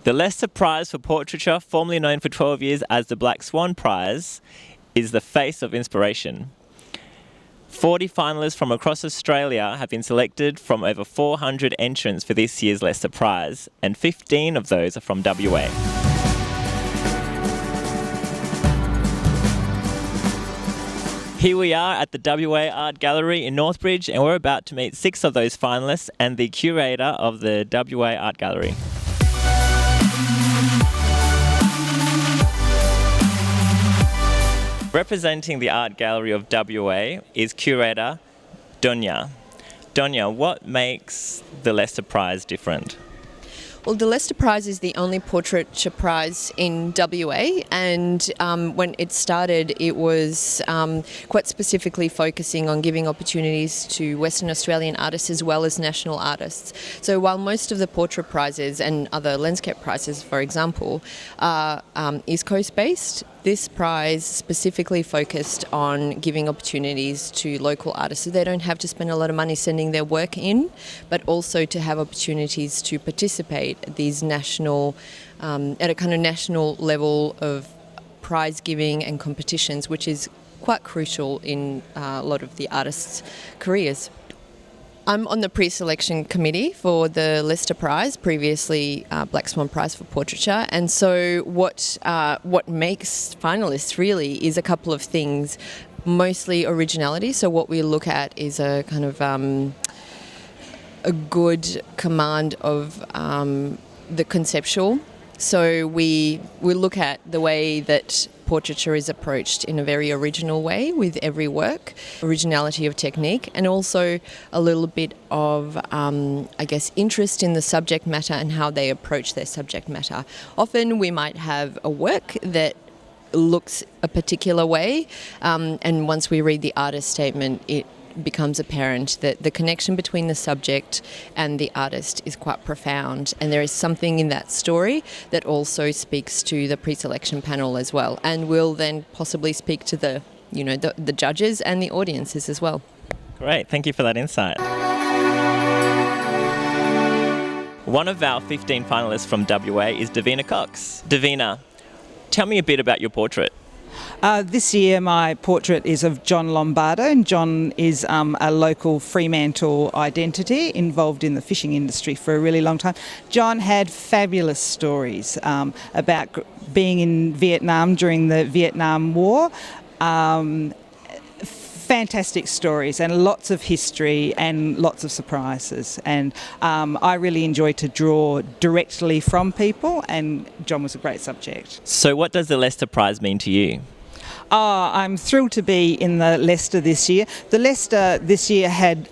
The Leicester Prize for Portraiture, formerly known for 12 years as the Black Swan Prize, is the face of inspiration. 40 finalists from across Australia have been selected from over 400 entrants for this year's Leicester Prize, and 15 of those are from WA. Here we are at the WA Art Gallery in Northbridge, and we're about to meet 6 of those finalists and the curator of the WA Art Gallery. Representing the Art Gallery of WA is curator Donya. Donya, what makes the Leicester Prize different? Well, the Leicester Prize is the only portraiture prize in WA, and when it started, it was quite specifically focusing on giving opportunities to Western Australian artists as well as national artists. So while most of the portrait prizes and other landscape prizes, for example, are East Coast based, this prize specifically focused on giving opportunities to local artists so they don't have to spend a lot of money sending their work in, but also to have opportunities to participate at these national, at a kind of national level of prize giving and competitions, which is quite crucial in a lot of the artists' careers. I'm on the pre-selection committee for the Leicester Prize, previously Black Swan Prize for Portraiture, and so what makes finalists really is a couple of things, mostly originality. So what we look at is a kind of a good command of the conceptual. So we look at the way that portraiture is approached in a very original way with every work, originality of technique, and also a little bit of, interest in the subject matter and how they approach their subject matter. Often we might have a work that looks a particular way, and once we read the artist statement, it becomes apparent that the connection between the subject and the artist is quite profound, and there is something in that story that also speaks to the pre-selection panel as well, and will then possibly speak to the judges and the audiences as well. Great, thank you for that insight. One of our 15 finalists from WA is Davina Cox. Davina, tell me a bit about your portrait. This year my portrait is of John Lombardo, and John is a local Fremantle identity involved in the fishing industry for a really long time. John had fabulous stories about being in Vietnam during the Vietnam War. Fantastic stories and lots of history and lots of surprises, and I really enjoy to draw directly from people, and John was a great subject. So what does the Leicester Prize mean to you? I'm thrilled to be in the Leicester this year. The Leicester this year had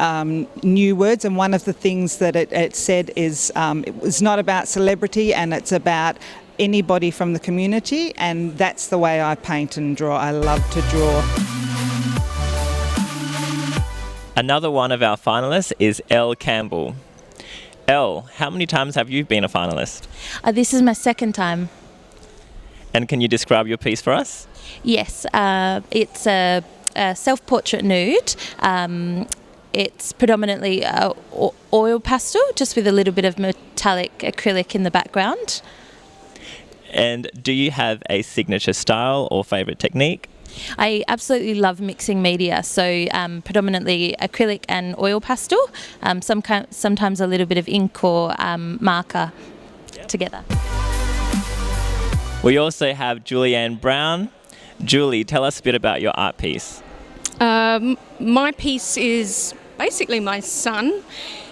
new words, and one of the things that it said is it was not about celebrity, and it's about anybody from the community, and that's the way I paint and draw. I love to draw. Another one of our finalists is Elle Campbell. Elle, how many times have you been a finalist? This is my second time. And can you describe your piece for us? Yes, it's a self-portrait nude. It's predominantly oil pastel, just with a little bit of metallic acrylic in the background. And do you have a signature style or favourite technique? I absolutely love mixing media, so predominantly acrylic and oil pastel, sometimes a little bit of ink or marker together. We also have Julianne Brown. Julie, tell us a bit about your art piece. My piece is basically my son.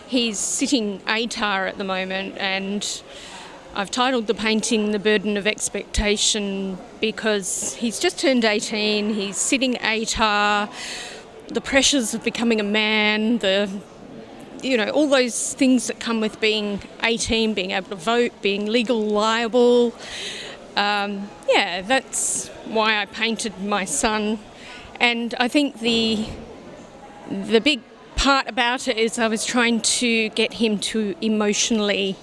He's sitting ATAR at the moment, and I've titled the painting The Burden of Expectation because he's just turned 18, he's sitting ATAR, the pressures of becoming a man, all those things that come with being 18, being able to vote, being legal liable. That's why I painted my son. And I think the big part about it is I was trying to get him to emotionally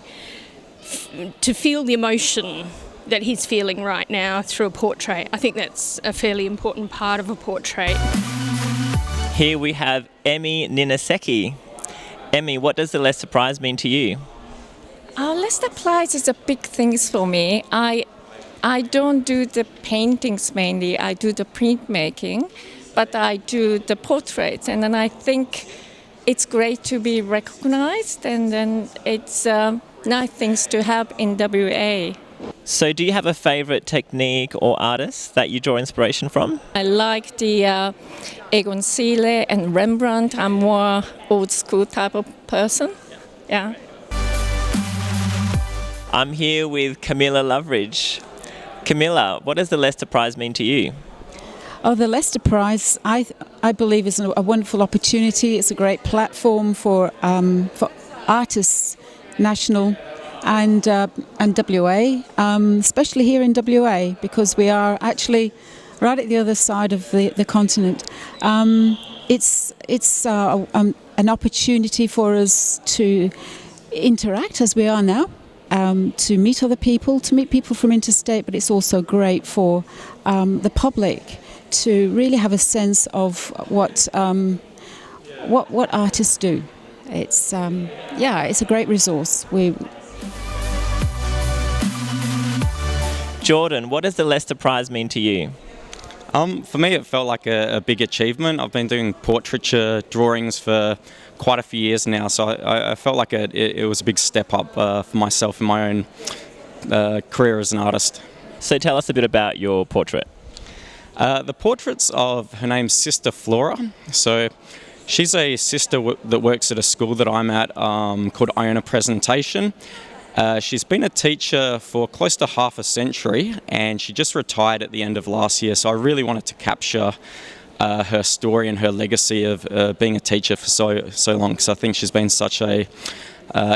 to feel the emotion that he's feeling right now through a portrait. I think that's a fairly important part of a portrait. Here we have Emmy Ninaseki. Emmy, what does the Leicester Prize mean to you? Leicester Prize is a big thing for me. I don't do the paintings mainly. I do the printmaking, but I do the portraits, and then I think it's great to be recognized, and then it's nice things to have in WA. So do you have a favourite technique or artist that you draw inspiration from? I like the Egon Schiele and Rembrandt. I'm more old school type of person. Yeah. I'm here with Camilla Loveridge. Camilla, what does the Leicester Prize mean to you? Oh, the Leicester Prize, I believe, is a wonderful opportunity. It's a great platform for artists, national and WA, especially here in WA, because we are actually right at the other side of the continent. It's an opportunity for us to interact as we are now. To meet other people, to meet people from interstate, but it's also great for the public to really have a sense of what artists do. It's it's a great resource. Jordan, what does the Leicester Prize mean to you? For me, it felt like a big achievement. I've been doing portraiture drawings for quite a few years now, so I felt like it was a big step up for myself in my own career as an artist. So tell us a bit about your portrait. The portrait's of her name's Sister Flora. So she's a sister that works at a school that I'm at called Iona Presentation. She's been a teacher for close to half a century, and she just retired at the end of last year, so I really wanted to capture her story and her legacy of being a teacher for so long, because I think she's been such a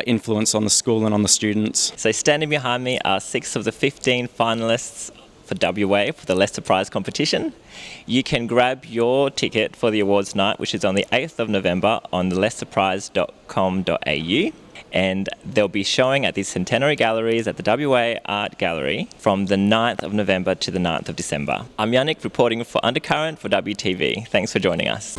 influence on the school and on the students. So standing behind me are 6 of the 15 finalists for WA for the Leicester Prize competition. You can grab your ticket for the awards night, which is on the 8th of November on the leicesterprize.com.au. And they'll be showing at the Centenary Galleries at the WA Art Gallery from the 9th of November to the 9th of December. I'm Yannick, reporting for Undercurrent for WTV. Thanks for joining us.